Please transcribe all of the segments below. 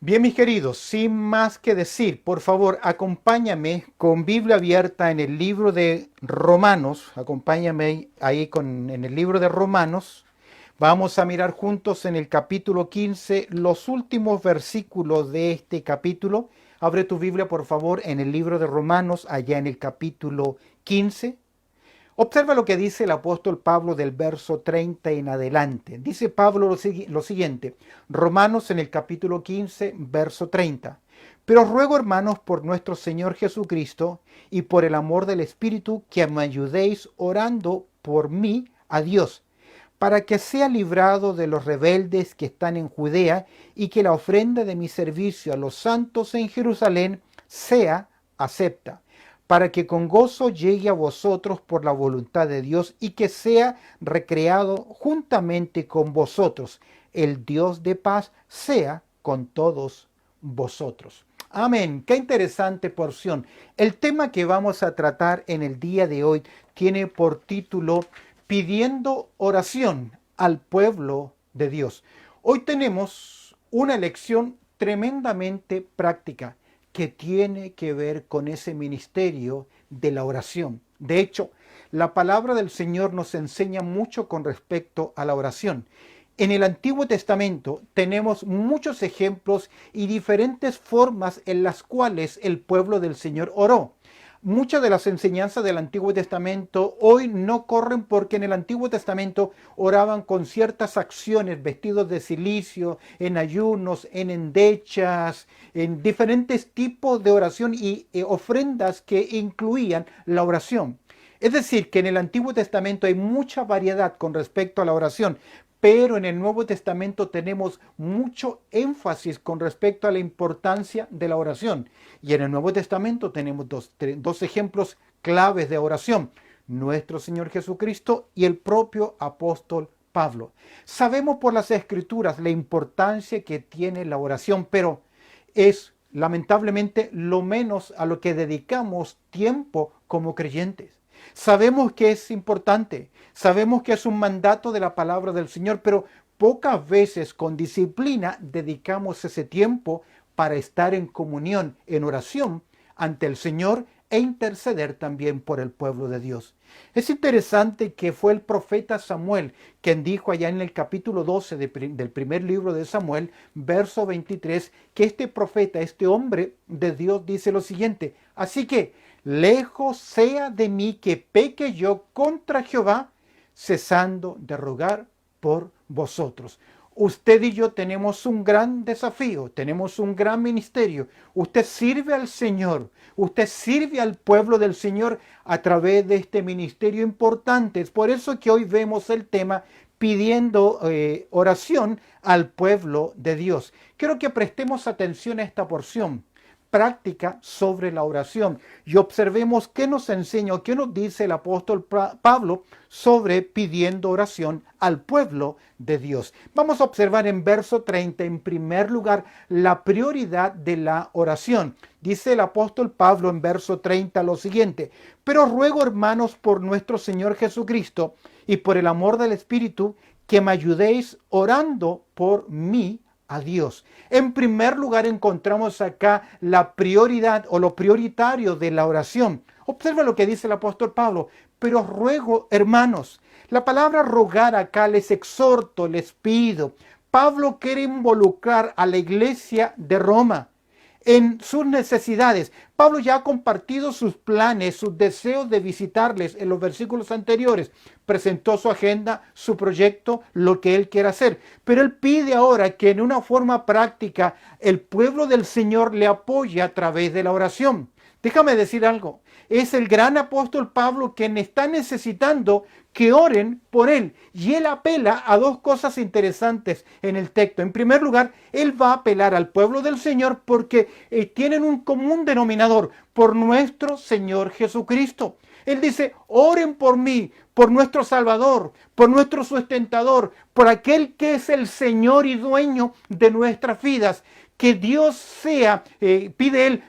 Bien, mis queridos, sin más que decir, por favor, acompáñame con Biblia abierta en el libro de Romanos. Acompáñame ahí en el libro de Romanos. Vamos a mirar juntos en el capítulo 15 los últimos versículos de este capítulo. Abre tu Biblia, por favor, en el libro de Romanos, allá en el capítulo 15. Observa lo que dice el apóstol Pablo del verso 30 en adelante. Dice Pablo lo siguiente, Romanos en el capítulo 15, verso 30. Pero os ruego, hermanos, por nuestro Señor Jesucristo y por el amor del Espíritu, que me ayudéis orando por mí a Dios, para que sea librado de los rebeldes que están en Judea y que la ofrenda de mi servicio a los santos en Jerusalén sea acepta, para que con gozo llegue a vosotros por la voluntad de Dios y que sea recreado juntamente con vosotros. El Dios de paz sea con todos vosotros. Amén. Qué interesante porción. El tema que vamos a tratar en el día de hoy tiene por título Pidiendo oración al pueblo de Dios. Hoy tenemos una lección tremendamente práctica que tiene que ver con ese ministerio de la oración. De hecho, la palabra del Señor nos enseña mucho con respecto a la oración. En el Antiguo Testamento tenemos muchos ejemplos y diferentes formas en las cuales el pueblo del Señor oró. Muchas de las enseñanzas del Antiguo Testamento hoy no corren porque en el Antiguo Testamento oraban con ciertas acciones, vestidos de cilicio, en ayunos, en endechas, en diferentes tipos de oración y ofrendas que incluían la oración. Es decir, que en el Antiguo Testamento hay mucha variedad con respecto a la oración, pero en el Nuevo Testamento tenemos mucho énfasis con respecto a la importancia de la oración. Y en el Nuevo Testamento tenemos dos ejemplos claves de oración: nuestro Señor Jesucristo y el propio apóstol Pablo. Sabemos por las Escrituras la importancia que tiene la oración, pero es lamentablemente lo menos a lo que dedicamos tiempo como creyentes. Sabemos que es importante, sabemos que es un mandato de la palabra del Señor, pero pocas veces con disciplina dedicamos ese tiempo para estar en comunión, en oración ante el Señor e interceder también por el pueblo de Dios. Es interesante que fue el profeta Samuel quien dijo allá en el capítulo 12 del primer libro de Samuel, verso 23, que este profeta, este hombre de Dios, dice lo siguiente: así que lejos sea de mí que peque yo contra Jehová, cesando de rogar por vosotros. Usted y yo tenemos un gran desafío, tenemos un gran ministerio. Usted sirve al Señor, usted sirve al pueblo del Señor a través de este ministerio importante. Es por eso que hoy vemos el tema pidiendo oración al pueblo de Dios. Quiero que prestemos atención a esta porción práctica sobre la oración y observemos qué nos enseña o qué nos dice el apóstol Pablo sobre pidiendo oración al pueblo de Dios. Vamos a observar en verso 30 en primer lugar la prioridad de la oración. Dice el apóstol Pablo en verso 30 lo siguiente: pero ruego, hermanos, por nuestro Señor Jesucristo y por el amor del Espíritu, que me ayudéis orando por mí a Dios. En primer lugar encontramos acá la prioridad o lo prioritario de la oración. Observa lo que dice el apóstol Pablo: pero os ruego, hermanos. La palabra rogar acá, les exhorto, les pido. Pablo quiere involucrar a la iglesia de Roma en sus necesidades. Pablo ya ha compartido sus planes, sus deseos de visitarles en los versículos anteriores. Presentó su agenda, su proyecto, lo que él quiere hacer. Pero él pide ahora que en una forma práctica el pueblo del Señor le apoye a través de la oración. Déjame decir algo: es el gran apóstol Pablo quien está necesitando que oren por él. Y él apela a dos cosas interesantes en el texto. En primer lugar, él va a apelar al pueblo del Señor porque tienen un común denominador: por nuestro Señor Jesucristo. Él dice: oren por mí, por nuestro Salvador, por nuestro sustentador, por aquel que es el Señor y dueño de nuestras vidas. Que Dios sea, pide él,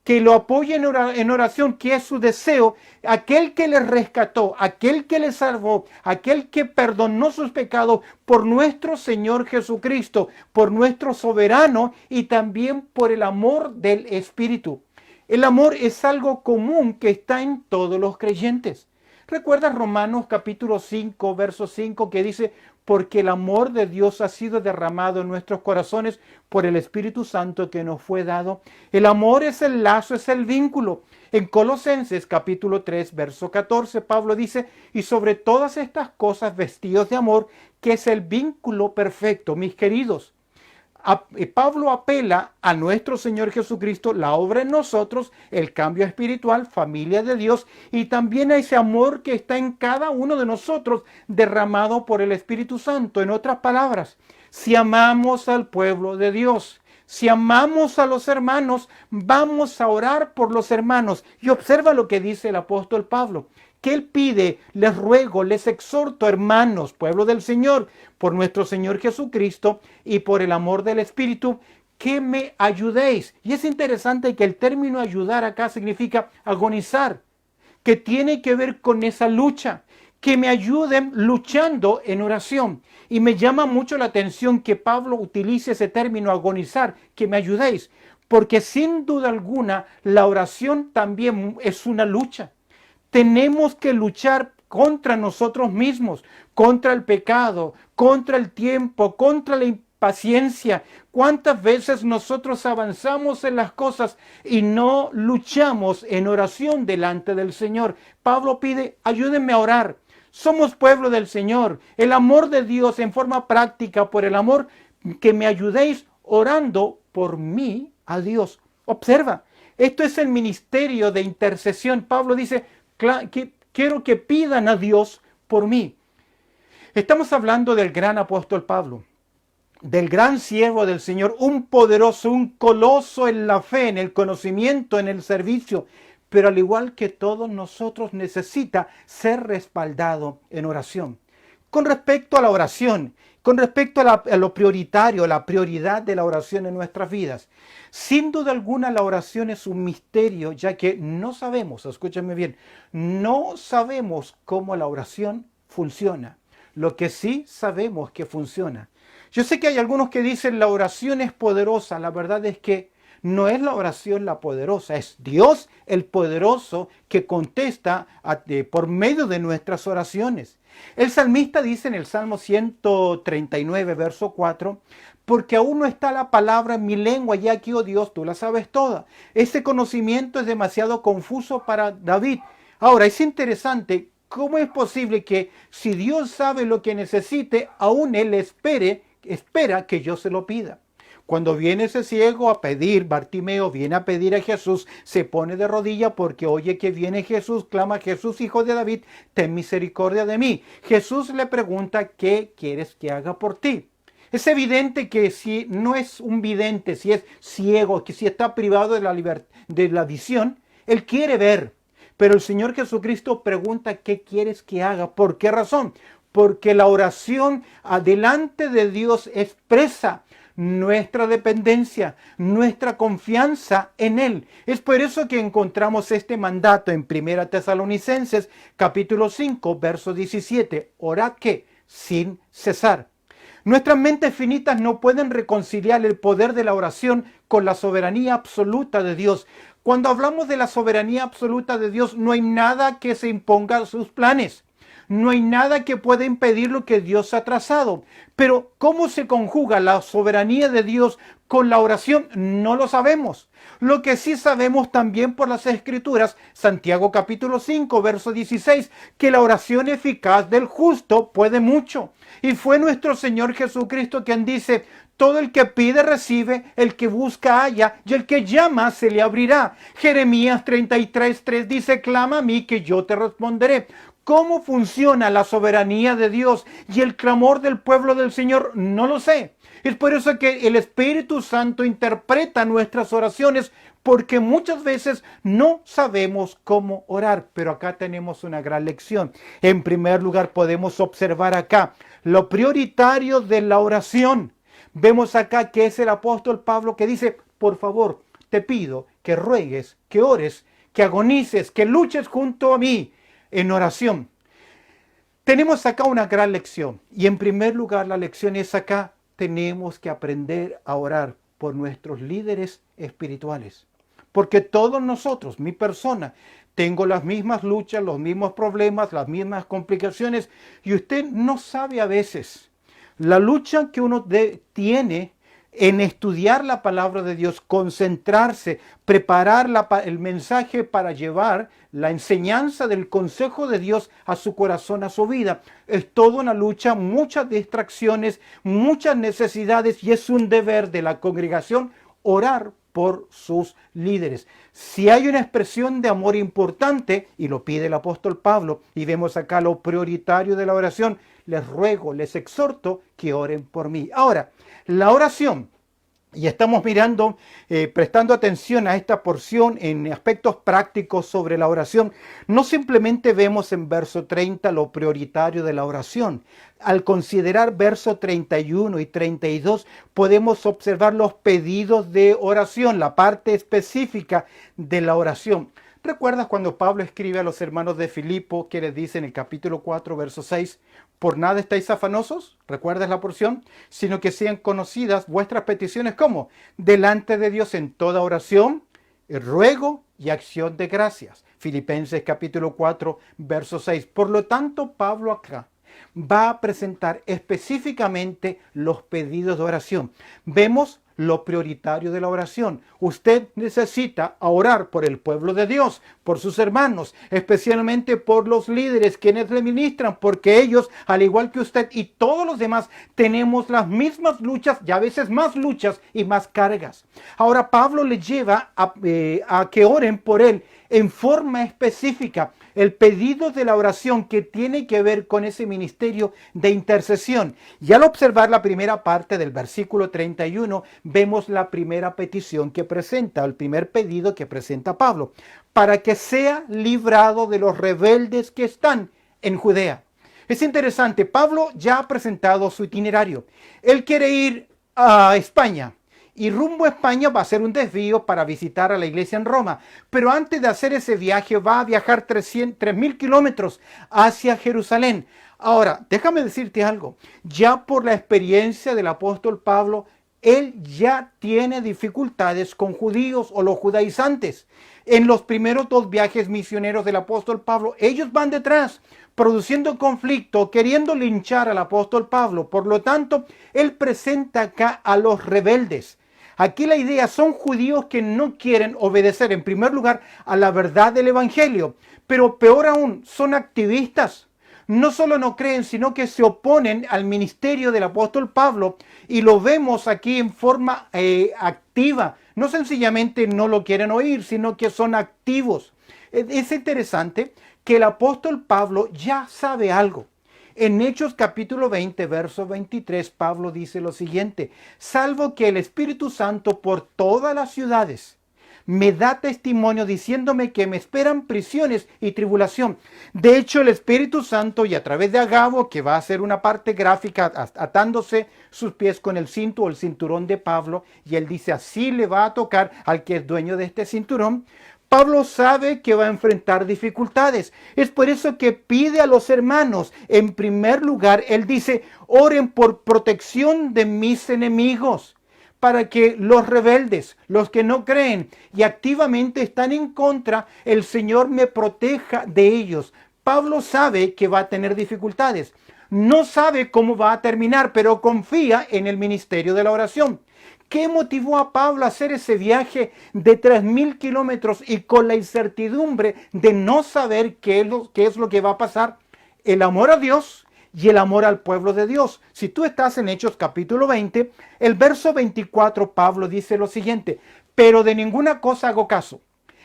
que lo apoye en oración, que es su deseo, aquel que les rescató, aquel que les salvó, aquel que perdonó sus pecados por nuestro Señor Jesucristo, por nuestro soberano y también por el amor del Espíritu. El amor es algo común que está en todos los creyentes. ¿Recuerdas Romanos capítulo 5, verso 5 que dice, porque el amor de Dios ha sido derramado en nuestros corazones por el Espíritu Santo que nos fue dado? El amor es el lazo, es el vínculo. En Colosenses capítulo 3, verso 14, Pablo dice, y sobre todas estas cosas vestidos de amor, que es el vínculo perfecto. Mis queridos, Pablo apela a nuestro Señor Jesucristo, la obra en nosotros, el cambio espiritual, familia de Dios, y también a ese amor que está en cada uno de nosotros derramado por el Espíritu Santo. En otras palabras, si amamos al pueblo de Dios, si amamos a los hermanos, vamos a orar por los hermanos. Y observa lo que dice el apóstol Pablo, que él pide, les ruego, les exhorto, hermanos, pueblo del Señor, por nuestro Señor Jesucristo y por el amor del Espíritu, que me ayudéis. Y es interesante que el término ayudar acá significa agonizar, que tiene que ver con esa lucha, que me ayuden luchando en oración. Y me llama mucho la atención que Pablo utilice ese término agonizar, que me ayudéis, porque sin duda alguna la oración también es una lucha. Tenemos que luchar contra nosotros mismos, contra el pecado, contra el tiempo, contra la impaciencia. ¿Cuántas veces nosotros avanzamos en las cosas y no luchamos en oración delante del Señor? Pablo pide, ayúdenme a orar. Somos pueblo del Señor. El amor de Dios en forma práctica, por el amor, que me ayudéis orando por mí a Dios. Observa, esto es el ministerio de intercesión. Pablo dice, quiero que pidan a Dios por mí. Estamos hablando del gran apóstol Pablo, del gran siervo del Señor, un poderoso, un coloso en la fe, en el conocimiento, en el servicio, pero al igual que todos nosotros necesita ser respaldado en oración. Con respecto a la oración, con respecto a lo prioritario, la prioridad de la oración en nuestras vidas, sin duda alguna la oración es un misterio, ya que no sabemos, escúchenme bien, no sabemos cómo la oración funciona. Lo que sí sabemos que funciona. Yo sé que hay algunos que dicen la oración es poderosa. La verdad es que no es la oración la poderosa, es Dios el poderoso que contesta por medio de nuestras oraciones. El salmista dice en el Salmo 139, verso 4, porque aún no está la palabra en mi lengua, ya que, oh Dios, tú la sabes toda. Ese conocimiento es demasiado confuso para David. Ahora, es interesante, ¿cómo es posible que si Dios sabe lo que necesite, aún Él espera que yo se lo pida? Cuando viene ese ciego a pedir, Bartimeo viene a pedir a Jesús, se pone de rodilla porque oye que viene Jesús, clama, Jesús, hijo de David, ten misericordia de mí. Jesús le pregunta, ¿qué quieres que haga por ti? Es evidente que si no es un vidente, si es ciego, que si está privado de la visión, él quiere ver. Pero el Señor Jesucristo pregunta, ¿qué quieres que haga? ¿Por qué razón? Porque la oración delante de Dios expresa nuestra dependencia, nuestra confianza en Él. Es por eso que encontramos este mandato en 1 Tesalonicenses capítulo 5, verso 17. Orad que sin cesar. Nuestras mentes finitas no pueden reconciliar el poder de la oración con la soberanía absoluta de Dios. Cuando hablamos de la soberanía absoluta de Dios, no hay nada que se imponga a sus planes. No hay nada que pueda impedir lo que Dios ha trazado. Pero ¿cómo se conjuga la soberanía de Dios con la oración? No lo sabemos. Lo que sí sabemos también por las Escrituras, Santiago capítulo 5, verso 16, que la oración eficaz del justo puede mucho. Y fue nuestro Señor Jesucristo quien dice, todo el que pide recibe, el que busca halla, y el que llama se le abrirá. Jeremías 33:3 dice, clama a mí que yo te responderé. ¿Cómo funciona la soberanía de Dios y el clamor del pueblo del Señor? No lo sé. Es por eso que el Espíritu Santo interpreta nuestras oraciones, porque muchas veces no sabemos cómo orar. Pero acá tenemos una gran lección. En primer lugar, podemos observar acá lo prioritario de la oración. Vemos acá que es el apóstol Pablo que dice, por favor, te pido que ruegues, que ores, que agonices, que luches junto a mí en oración. Tenemos acá una gran lección. Y en primer lugar, la lección es acá. Tenemos que aprender a orar por nuestros líderes espirituales. Porque todos nosotros, mi persona, tengo las mismas luchas, los mismos problemas, las mismas complicaciones. Y usted no sabe a veces la lucha que uno tiene en estudiar la palabra de Dios, concentrarse, preparar el mensaje para llevar la enseñanza del consejo de Dios a su corazón, a su vida. Es toda una lucha, muchas distracciones, muchas necesidades, y es un deber de la congregación orar por sus líderes. Si hay una expresión de amor importante, y lo pide el apóstol Pablo, y vemos acá lo prioritario de la oración, les ruego, les exhorto que oren por mí. Ahora, la oración, y estamos mirando, prestando atención a esta porción en aspectos prácticos sobre la oración, no simplemente vemos en verso 30 lo prioritario de la oración. Al considerar verso 31 y 32, podemos observar los pedidos de oración, la parte específica de la oración. ¿Recuerdas cuando Pablo escribe a los hermanos de Filipo que les dice en el capítulo 4, verso 6, por nada estáis afanosos? ¿Recuerdas la porción? Sino que sean conocidas vuestras peticiones como delante de Dios en toda oración, ruego y acción de gracias. Filipenses capítulo 4, verso 6. Por lo tanto, Pablo acá va a presentar específicamente los pedidos de oración. Vemos lo prioritario de la oración. Usted necesita orar por el pueblo de Dios, por sus hermanos, especialmente por los líderes quienes le ministran, porque ellos, al igual que usted y todos los demás, tenemos las mismas luchas y a veces más luchas y más cargas. Ahora Pablo le lleva a que oren por él en forma específica. El pedido de la oración que tiene que ver con ese ministerio de intercesión. Y al observar la primera parte del versículo 31, vemos la primera petición que presenta, el primer pedido que presenta Pablo, para que sea librado de los rebeldes que están en Judea. Es interesante, Pablo ya ha presentado su itinerario. Él quiere ir a España. Y rumbo a España va a hacer un desvío para visitar a la iglesia en Roma. Pero antes de hacer ese viaje va a viajar 3.000 kilómetros hacia Jerusalén. Ahora, déjame decirte algo. Ya por la experiencia del apóstol Pablo, él ya tiene dificultades con judíos o los judaizantes. En los primeros 2 viajes misioneros del apóstol Pablo, ellos van detrás, produciendo conflicto, queriendo linchar al apóstol Pablo. Por lo tanto, él presenta acá a los rebeldes. Aquí la idea son judíos que no quieren obedecer en primer lugar a la verdad del evangelio, pero peor aún, son activistas. No solo no creen, sino que se oponen al ministerio del apóstol Pablo, y lo vemos aquí en forma activa. No sencillamente no lo quieren oír, sino que son activos. Es interesante que el apóstol Pablo ya sabe algo. En Hechos capítulo 20, verso 23, Pablo dice lo siguiente: salvo que el Espíritu Santo por todas las ciudades me da testimonio diciéndome que me esperan prisiones y tribulación. De hecho, el Espíritu Santo, y a través de Agabo, que va a hacer una parte gráfica atándose sus pies con el cinto o el cinturón de Pablo, y él dice así le va a tocar al que es dueño de este cinturón. Pablo sabe que va a enfrentar dificultades. Es por eso que pide a los hermanos, en primer lugar, él dice, oren por protección de mis enemigos, para que los rebeldes, los que no creen y activamente están en contra, el Señor me proteja de ellos. Pablo sabe que va a tener dificultades. No sabe cómo va a terminar, pero confía en el ministerio de la oración. ¿Qué motivó a Pablo a hacer ese viaje de 3.000 kilómetros y con la incertidumbre de no saber qué es lo que va a pasar? El amor a Dios y el amor al pueblo de Dios. Si tú estás en Hechos capítulo 20, el verso 24, Pablo dice lo siguiente: pero de ninguna cosa hago caso,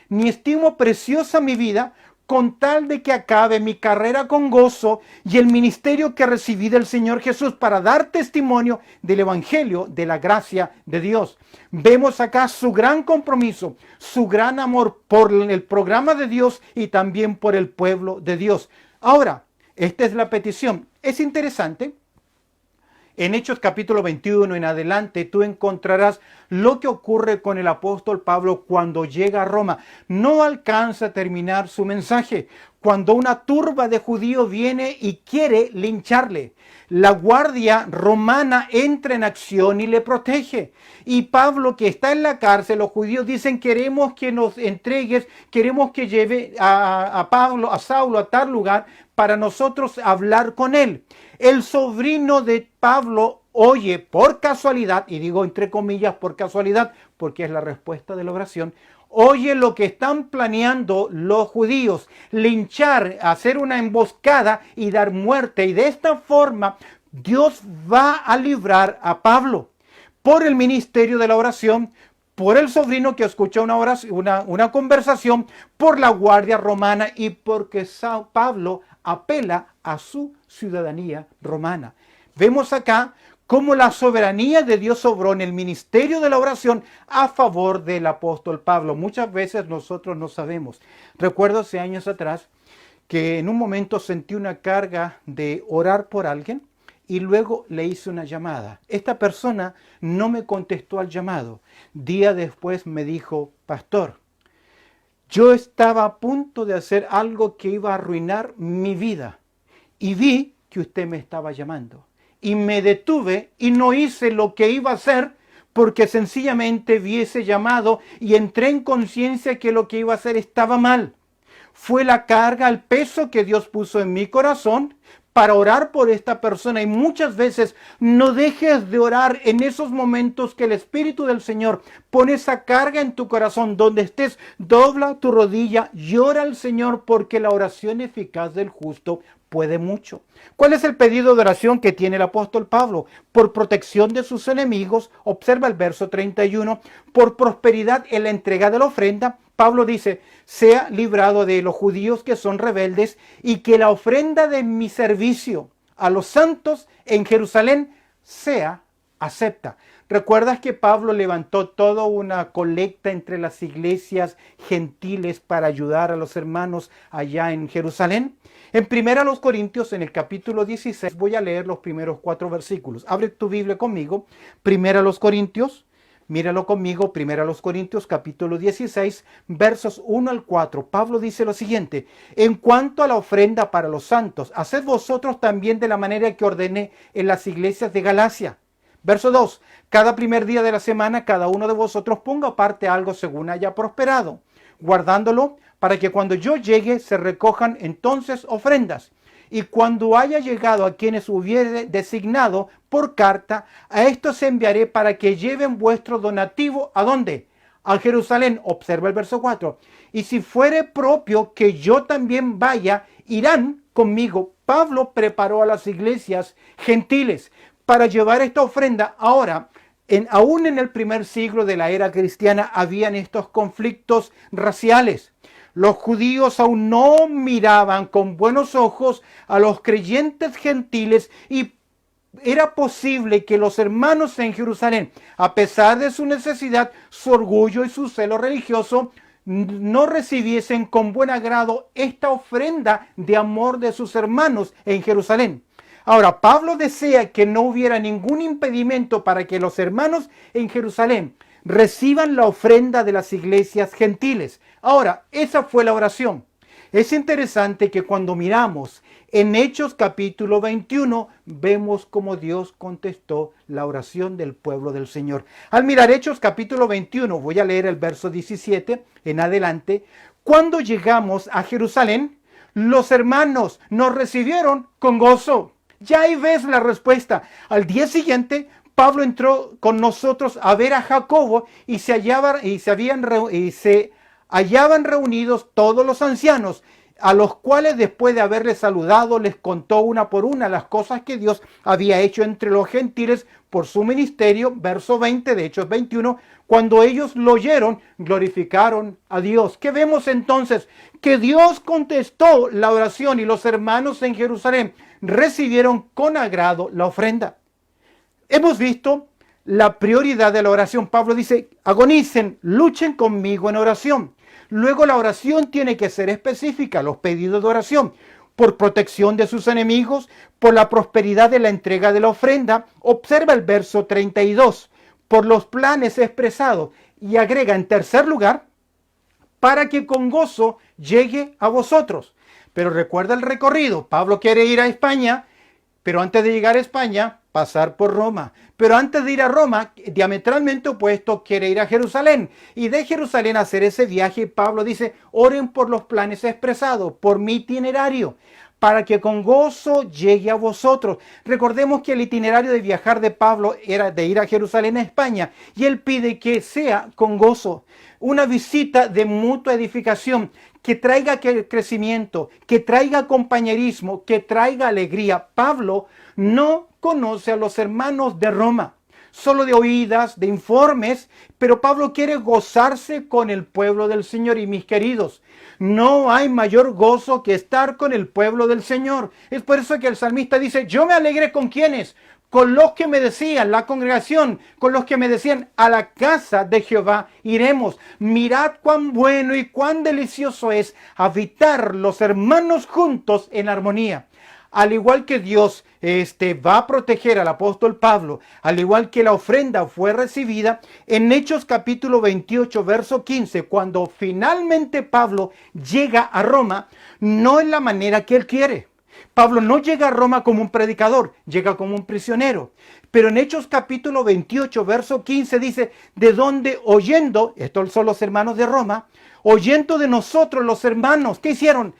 ni estimo preciosa mi vida, con tal de que acabe mi carrera con gozo y el ministerio que recibí del Señor Jesús para dar testimonio del Evangelio de la gracia de Dios. Vemos acá su gran compromiso, su gran amor por el programa de Dios y también por el pueblo de Dios. Ahora, esta es la petición. Es interesante. En Hechos capítulo 21 en adelante tú encontrarás lo que ocurre con el apóstol Pablo cuando llega a Roma. No alcanza a terminar su mensaje cuando una turba de judíos viene y quiere lincharle. La guardia romana entra en acción y le protege. Y Pablo, que está en la cárcel, los judíos dicen: queremos que nos entregues, queremos que lleve a Saulo a tal lugar para nosotros hablar con él. El sobrino de Pablo oye por casualidad, y digo entre comillas por casualidad, porque es la respuesta de la oración, oye lo que están planeando los judíos: linchar, hacer una emboscada y dar muerte. Y de esta forma Dios va a librar a Pablo por el ministerio de la oración, por el sobrino que escucha una conversación, por la guardia romana y porque Pablo apela a su ciudadanía romana. Vemos acá cómo la soberanía de Dios obró en el ministerio de la oración a favor del apóstol Pablo. Muchas veces nosotros no sabemos. Recuerdo hace años atrás que en un momento sentí una carga de orar por alguien y luego le hice una llamada. Esta persona no me contestó al llamado. Día después me dijo: pastor, yo estaba a punto de hacer algo que iba a arruinar mi vida y vi que usted me estaba llamando. Y me detuve y no hice lo que iba a hacer porque sencillamente vi ese llamado y entré en conciencia que lo que iba a hacer estaba mal. Fue la carga, el peso que Dios puso en mi corazón para orar por esta persona. Y muchas veces no dejes de orar en esos momentos que el Espíritu del Señor pone esa carga en tu corazón. Donde estés, dobla tu rodilla, llora al Señor, porque la oración eficaz del justo puede mucho. ¿Cuál es el pedido de oración que tiene el apóstol Pablo? Por protección de sus enemigos. Observa el verso 31. Por prosperidad en la entrega de la ofrenda. Pablo dice: sea librado de los judíos que son rebeldes, y que la ofrenda de mi servicio a los santos en Jerusalén sea acepta. ¿Recuerdas que Pablo levantó toda una colecta entre las iglesias gentiles para ayudar a los hermanos allá en Jerusalén? En 1 Corintios, en el capítulo 16, voy a leer los primeros 4 versículos. Abre tu Biblia conmigo. 1 Corintios. Míralo conmigo, 1 Corintios capítulo 16, versos 1 al 4. Pablo dice lo siguiente: en cuanto a la ofrenda para los santos, haced vosotros también de la manera que ordené en las iglesias de Galacia. Verso 2, cada primer día de la semana cada uno de vosotros ponga aparte algo según haya prosperado, guardándolo para que cuando yo llegue se recojan entonces ofrendas. Y cuando haya llegado a quienes hubiere designado por carta, a estos enviaré para que lleven vuestro donativo. ¿A dónde? A Jerusalén. Observa el verso 4. Y si fuere propio que yo también vaya, irán conmigo. Pablo preparó a las iglesias gentiles para llevar esta ofrenda. Ahora, aún en el primer siglo de la era cristiana habían estos conflictos raciales. Los judíos aún no miraban con buenos ojos a los creyentes gentiles y era posible que los hermanos en Jerusalén, a pesar de su necesidad, su orgullo y su celo religioso, no recibiesen con buen agrado esta ofrenda de amor de sus hermanos en Jerusalén. Ahora, Pablo desea que no hubiera ningún impedimento para que los hermanos en Jerusalén reciban la ofrenda de las iglesias gentiles. Ahora, esa fue la oración. Es interesante que cuando miramos en Hechos capítulo 21, vemos cómo Dios contestó la oración del pueblo del Señor. Al mirar Hechos capítulo 21, voy a leer el verso 17 en adelante. Cuando llegamos a Jerusalén, los hermanos nos recibieron con gozo. Ya ahí ves la respuesta. Al día siguiente, Pablo entró con nosotros a ver a Jacobo y se hallaban reunidos todos los ancianos, a los cuales después de haberles saludado les contó una por una las cosas que Dios había hecho entre los gentiles por su ministerio. Verso 20 de Hechos 21, cuando ellos lo oyeron, glorificaron a Dios. ¿Qué vemos entonces? Que Dios contestó la oración y los hermanos en Jerusalén recibieron con agrado la ofrenda. Hemos visto la prioridad de la oración. Pablo dice: agonicen, luchen conmigo en oración. Luego la oración tiene que ser específica, los pedidos de oración. por protección de sus enemigos, por la prosperidad de la entrega de la ofrenda. Observa el verso 32, por los planes expresados, y agrega en tercer lugar, para que con gozo llegue a vosotros. Pero recuerda el recorrido. Pablo quiere ir a España, pero antes de llegar a España, pasar por Roma. Pero antes de ir a Roma, diametralmente opuesto, quiere ir a Jerusalén. Y de Jerusalén hacer ese viaje, Pablo dice, oren por los planes expresados, por mi itinerario, para que con gozo llegue a vosotros. Recordemos que el itinerario de viajar de Pablo era de ir a Jerusalén, a España, y él pide que sea con gozo. Una visita de mutua edificación, que traiga crecimiento, que traiga compañerismo, que traiga alegría. Pablo no conoce a los hermanos de Roma, solo de oídas, de informes, pero Pablo quiere gozarse con el pueblo del Señor. Y mis queridos, no hay mayor gozo que estar con el pueblo del Señor. Es por eso que el salmista dice, yo me alegré con quienes, con los que me decían, la congregación, con los que me decían, a la casa de Jehová iremos. Mirad cuán bueno y cuán delicioso es habitar los hermanos juntos en armonía. Al igual que Dios va a proteger al apóstol Pablo, al igual que la ofrenda fue recibida, en Hechos capítulo 28, verso 15, cuando finalmente Pablo llega a Roma, no es la manera que él quiere. Pablo no llega a Roma como un predicador, llega como un prisionero. Pero en Hechos capítulo 28, verso 15 dice, de donde oyendo, estos son los hermanos de Roma, oyendo de nosotros los hermanos, ¿qué hicieron?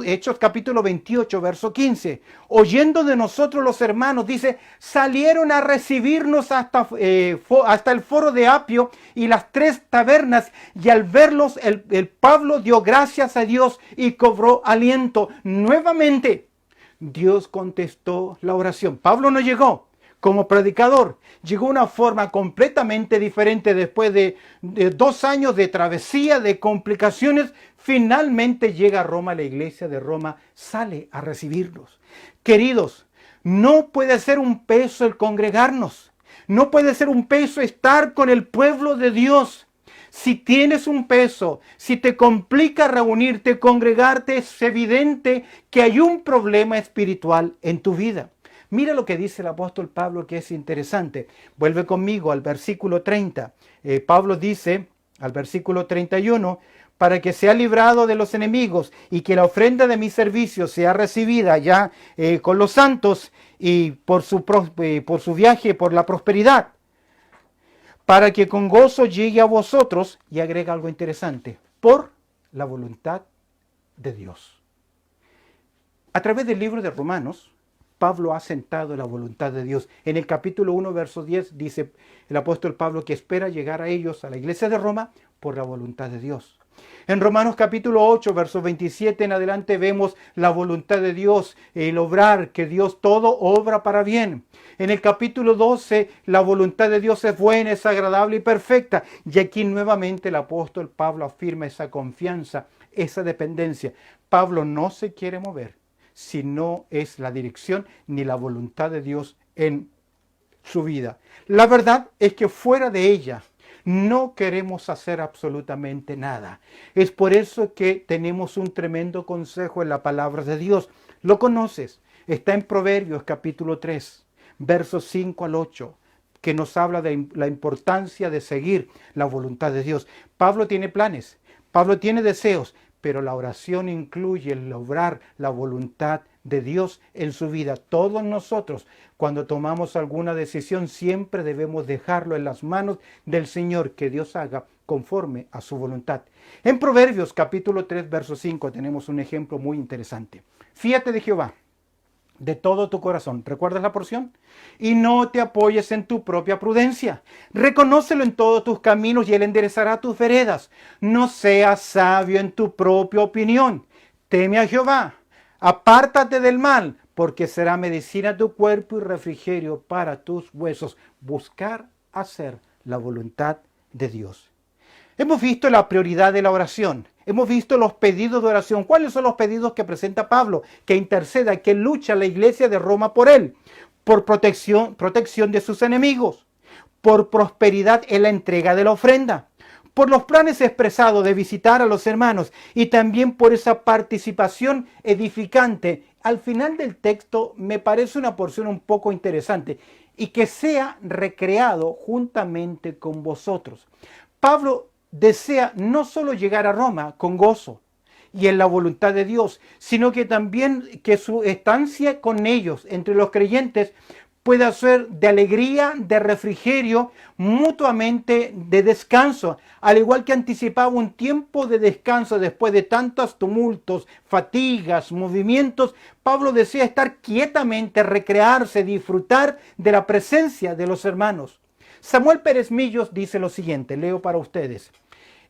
Hechos capítulo 28, verso 15. Oyendo de nosotros los hermanos, dice, salieron a recibirnos hasta el foro de Apio y las 3 tabernas, y al verlos el Pablo dio gracias a Dios y cobró aliento. Nuevamente, Dios contestó la oración. Pablo no llegó como predicador, llegó de una forma completamente diferente después de 2 años de travesía, de complicaciones. Finalmente llega a Roma, la iglesia de Roma sale a recibirnos. Queridos, no puede ser un peso el congregarnos, no puede ser un peso estar con el pueblo de Dios. Si tienes un peso, si te complica reunirte, congregarte, es evidente que hay un problema espiritual en tu vida. Mira lo que dice el apóstol Pablo, que es interesante. Vuelve conmigo al versículo 30. Pablo dice al versículo 31, para que sea librado de los enemigos y que la ofrenda de mi servicio sea recibida ya con los santos y por su viaje, por la prosperidad, para que con gozo llegue a vosotros, y agrega algo interesante, por la voluntad de Dios. A través del libro de Romanos, Pablo ha sentado la voluntad de Dios. En el capítulo 1, verso 10, dice el apóstol Pablo que espera llegar a ellos, a la iglesia de Roma, por la voluntad de Dios. En Romanos capítulo 8, verso 27 en adelante vemos la voluntad de Dios, el obrar, que Dios todo obra para bien. En el capítulo 12, la voluntad de Dios es buena, es agradable y perfecta. Y aquí nuevamente el apóstol Pablo afirma esa confianza, esa dependencia. Pablo no se quiere mover si no es la dirección ni la voluntad de Dios en su vida. La verdad es que fuera de ella no queremos hacer absolutamente nada. Es por eso que tenemos un tremendo consejo en la palabra de Dios. Lo conoces, está en Proverbios capítulo 3, versos 5 al 8, que nos habla de la importancia de seguir la voluntad de Dios. Pablo tiene planes, Pablo tiene deseos, pero la oración incluye el lograr la voluntad de Dios en su vida. Todos nosotros, cuando tomamos alguna decisión, siempre debemos dejarlo en las manos del Señor, que Dios haga conforme a su voluntad. En Proverbios capítulo 3, verso 5 tenemos un ejemplo muy interesante. Fíate de Jehová de todo tu corazón. ¿Recuerdas la porción? Y no te apoyes en tu propia prudencia. Reconócelo en todos tus caminos y Él enderezará tus veredas. No seas sabio en tu propia opinión. Teme a Jehová. Apártate del mal, porque será medicina a tu cuerpo y refrigerio para tus huesos. Buscar hacer la voluntad de Dios. Hemos visto la prioridad de la oración. Hemos visto los pedidos de oración. ¿Cuáles son los pedidos que presenta Pablo? Que interceda, que lucha la iglesia de Roma por él. Por protección de sus enemigos. Por prosperidad en la entrega de la ofrenda. por los planes expresados de visitar a los hermanos y también por esa participación edificante. Al final del texto me parece una porción un poco interesante, y que sea recreado juntamente con vosotros. Pablo desea no solo llegar a Roma con gozo y en la voluntad de Dios, sino que también que su estancia con ellos, entre los creyentes, pueda ser de alegría, de refrigerio, mutuamente de descanso, al igual que anticipaba un tiempo de descanso después de tantos tumultos, fatigas, movimientos. Pablo desea estar quietamente, recrearse, disfrutar de la presencia de los hermanos. Samuel Pérez Millos dice lo siguiente, leo para ustedes.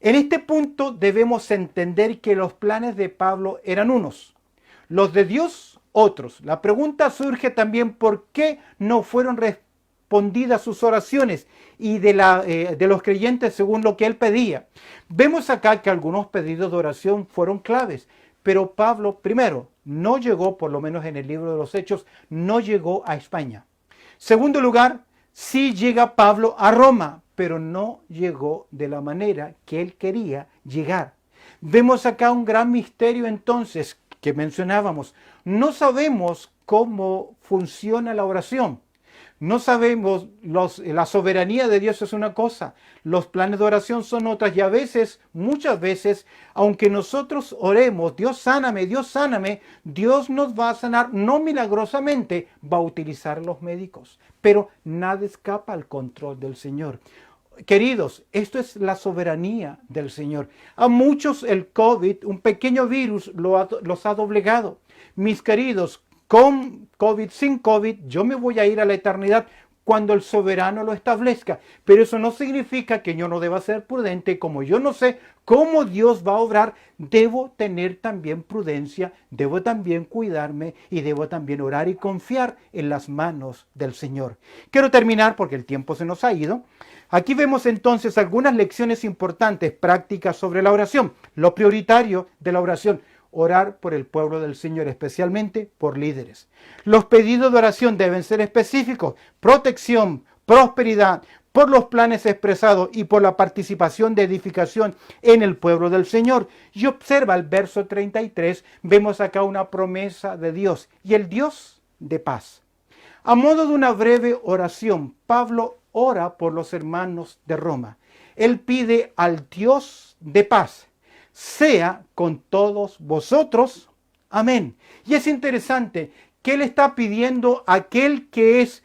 En este punto debemos entender que los planes de Pablo eran unos, los de Dios otros. La pregunta surge también por qué no fueron respondidas sus oraciones y de los creyentes según lo que él pedía. Vemos acá que algunos pedidos de oración fueron claves, pero Pablo, primero, no llegó, por lo menos en el libro de los Hechos, no llegó a España. Segundo lugar, sí llega Pablo a Roma, pero no llegó de la manera que él quería llegar. Vemos acá un gran misterio entonces que mencionábamos. No sabemos cómo funciona la oración. No sabemos, la soberanía de Dios es una cosa, los planes de oración son otras, y a veces, muchas veces, aunque nosotros oremos, Dios sáname, Dios nos va a sanar, no milagrosamente, va a utilizar los médicos, pero nada escapa al control del Señor. Queridos, esto es la soberanía del Señor. A muchos el COVID, un pequeño virus, los ha doblegado. Mis queridos, con COVID, sin COVID, yo me voy a ir a la eternidad cuando el soberano lo establezca. Pero eso no significa que yo no deba ser prudente. Como yo no sé cómo Dios va a obrar, debo tener también prudencia, debo también cuidarme y debo también orar y confiar en las manos del Señor. Quiero terminar porque el tiempo se nos ha ido. Aquí vemos entonces algunas lecciones importantes, prácticas sobre la oración. Lo prioritario de la oración: orar por el pueblo del Señor, especialmente por líderes. Los pedidos de oración deben ser específicos: protección, prosperidad, por los planes expresados y por la participación de edificación en el pueblo del Señor. Y observa el verso 33, vemos acá una promesa de Dios, y el Dios de paz. A modo de una breve oración, Pablo ora por los hermanos de Roma. Él pide al Dios de paz: sea con todos vosotros. Amén. Y es interesante que él está pidiendo a aquel que es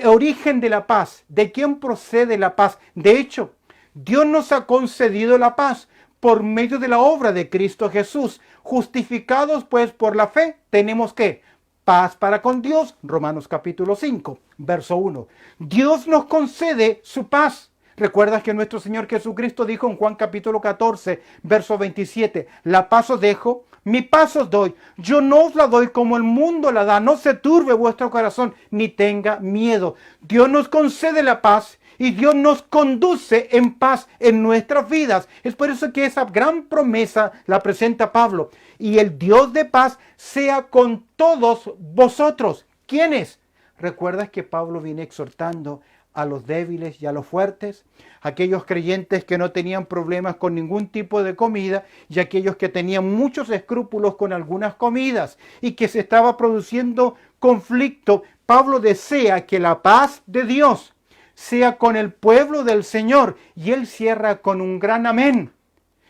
origen de la paz, de quien procede la paz. De hecho, Dios nos ha concedido la paz por medio de la obra de Cristo Jesús. Justificados pues por la fe, tenemos que paz para con Dios. Romanos capítulo 5, verso 1. Dios nos concede su paz. ¿Recuerdas que nuestro Señor Jesucristo dijo en Juan capítulo 14, verso 27, la paz os dejo, mi paz os doy, yo no os la doy como el mundo la da, no se turbe vuestro corazón, ni tenga miedo. Dios nos concede la paz y Dios nos conduce en paz en nuestras vidas. Es por eso que esa gran promesa la presenta Pablo. Y el Dios de paz sea con todos vosotros. ¿Quiénes? ¿Recuerdas que Pablo viene exhortando a los débiles y a los fuertes, aquellos creyentes que no tenían problemas con ningún tipo de comida y aquellos que tenían muchos escrúpulos con algunas comidas y que se estaba produciendo conflicto? Pablo desea que la paz de Dios sea con el pueblo del Señor, y él cierra con un gran amén.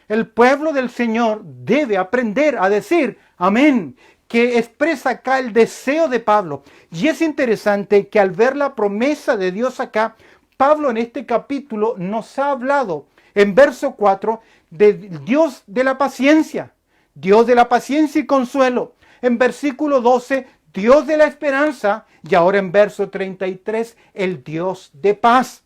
El pueblo del Señor debe aprender a decir amén, que expresa acá el deseo de Pablo. Y es interesante que al ver la promesa de Dios acá, Pablo en este capítulo nos ha hablado en verso 4 de Dios de la paciencia y consuelo. En versículo 12, Dios de la esperanza, y ahora en verso 33, el Dios de paz.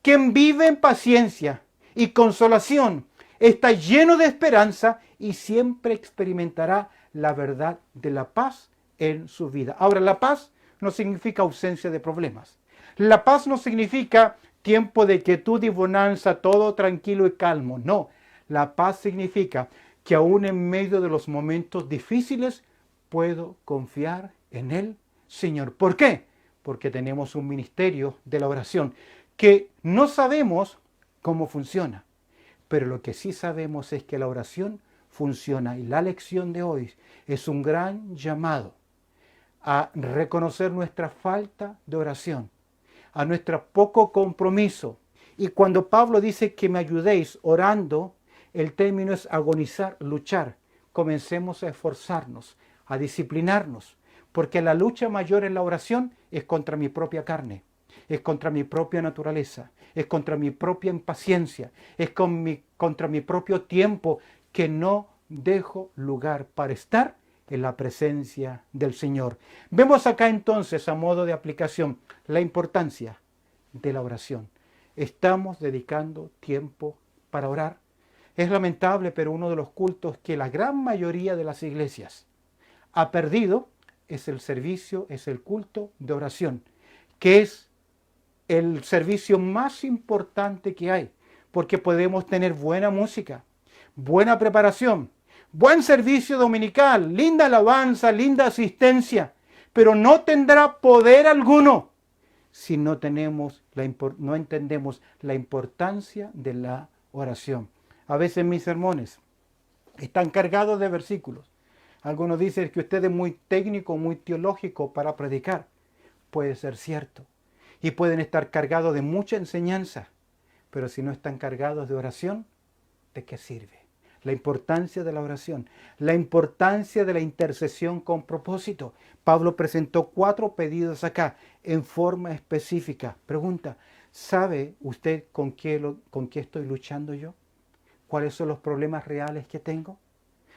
Quien vive en paciencia y consolación está lleno de esperanza y siempre experimentará la verdad de la paz en su vida. Ahora, la paz no significa ausencia de problemas. La paz no significa tiempo de quietud y bonanza, todo tranquilo y calmo. No, la paz significa que aún en medio de los momentos difíciles puedo confiar en el Señor. ¿Por qué? Porque tenemos un ministerio de la oración que no sabemos cómo funciona, pero lo que sí sabemos es que la oración funciona y la lección de hoy es un gran llamado a reconocer nuestra falta de oración, a nuestro poco compromiso. Y cuando Pablo dice que me ayudéis orando, el término es agonizar, luchar. Comencemos a esforzarnos, a disciplinarnos, porque la lucha mayor en la oración es contra mi propia carne, es contra mi propia naturaleza, es contra mi propia impaciencia, es contra mi propio tiempo que no dejo lugar para estar en la presencia del Señor. Vemos acá entonces, a modo de aplicación, la importancia de la oración. Estamos dedicando tiempo para orar. Es lamentable, pero uno de los cultos que la gran mayoría de las iglesias ha perdido es el servicio, es el culto de oración, que es el servicio más importante que hay, porque podemos tener buena música, buena preparación, buen servicio dominical, linda alabanza, linda asistencia, pero no tendrá poder alguno si no entendemos la importancia de la oración. A veces mis sermones están cargados de versículos. Algunos dicen que usted es muy técnico, muy teológico para predicar. Puede ser cierto. Y pueden estar cargados de mucha enseñanza. Pero si no están cargados de oración, ¿de qué sirve? La importancia de la oración, la importancia de la intercesión con propósito. Pablo presentó 4 pedidos acá en forma específica. Pregunta, ¿sabe usted con qué estoy luchando yo? ¿Cuáles son los problemas reales que tengo?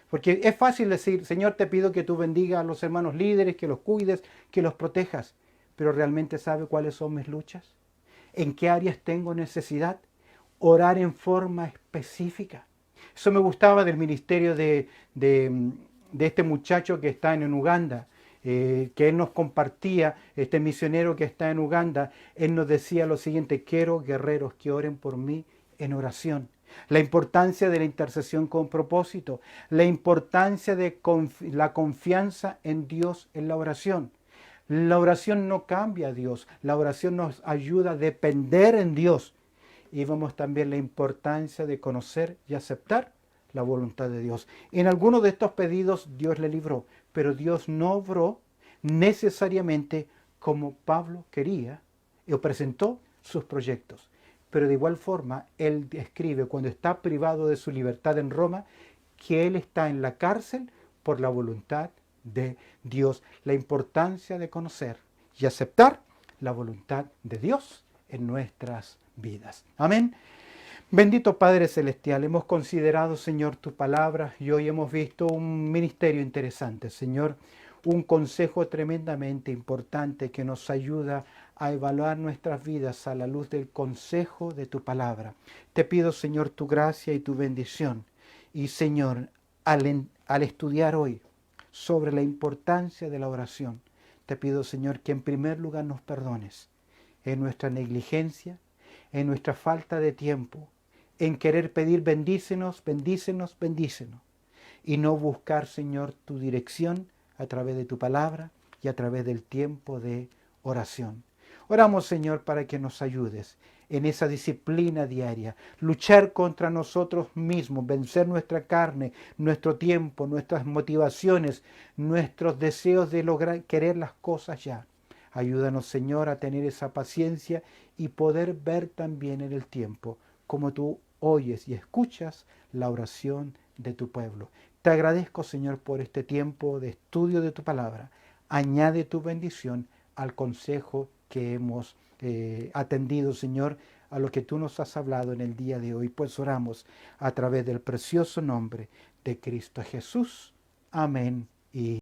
Porque es fácil decir, Señor, te pido que tú bendigas a los hermanos líderes, que los cuides, que los protejas. Pero ¿realmente sabe cuáles son mis luchas? ¿En qué áreas tengo necesidad? Orar en forma específica. Eso me gustaba del ministerio de este muchacho que está en Uganda, que él nos compartía, este misionero que está en Uganda, él nos decía lo siguiente: quiero guerreros que oren por mí en oración. La importancia de la intercesión con propósito, la importancia de la confianza en Dios en la oración. La oración no cambia a Dios, la oración nos ayuda a depender en Dios. Y vemos también la importancia de conocer y aceptar la voluntad de Dios. En algunos de estos pedidos Dios le libró, pero Dios no obró necesariamente como Pablo quería o presentó sus proyectos. Pero de igual forma, él escribe cuando está privado de su libertad en Roma, que él está en la cárcel por la voluntad de Dios. La importancia de conocer y aceptar la voluntad de Dios en nuestras vidas. Amén. Bendito Padre Celestial, hemos considerado, Señor, tu palabra y hoy hemos visto un ministerio interesante, Señor, un consejo tremendamente importante que nos ayuda a evaluar nuestras vidas a la luz del consejo de tu palabra. Te pido, Señor, tu gracia y tu bendición. Y, Señor, al estudiar hoy sobre la importancia de la oración, te pido, Señor, que en primer lugar nos perdones en nuestra negligencia, en nuestra falta de tiempo, en querer pedir bendícenos, bendícenos, bendícenos, y no buscar, Señor, tu dirección a través de tu palabra y a través del tiempo de oración. Oramos, Señor, para que nos ayudes en esa disciplina diaria, luchar contra nosotros mismos, vencer nuestra carne, nuestro tiempo, nuestras motivaciones, nuestros deseos de lograr, querer las cosas ya. Ayúdanos, Señor, a tener esa paciencia y poder ver también en el tiempo como tú oyes y escuchas la oración de tu pueblo. Te agradezco, Señor, por este tiempo de estudio de tu palabra. Añade tu bendición al consejo que hemos atendido, Señor, a lo que tú nos has hablado en el día de hoy. Pues oramos a través del precioso nombre de Cristo Jesús. Amén y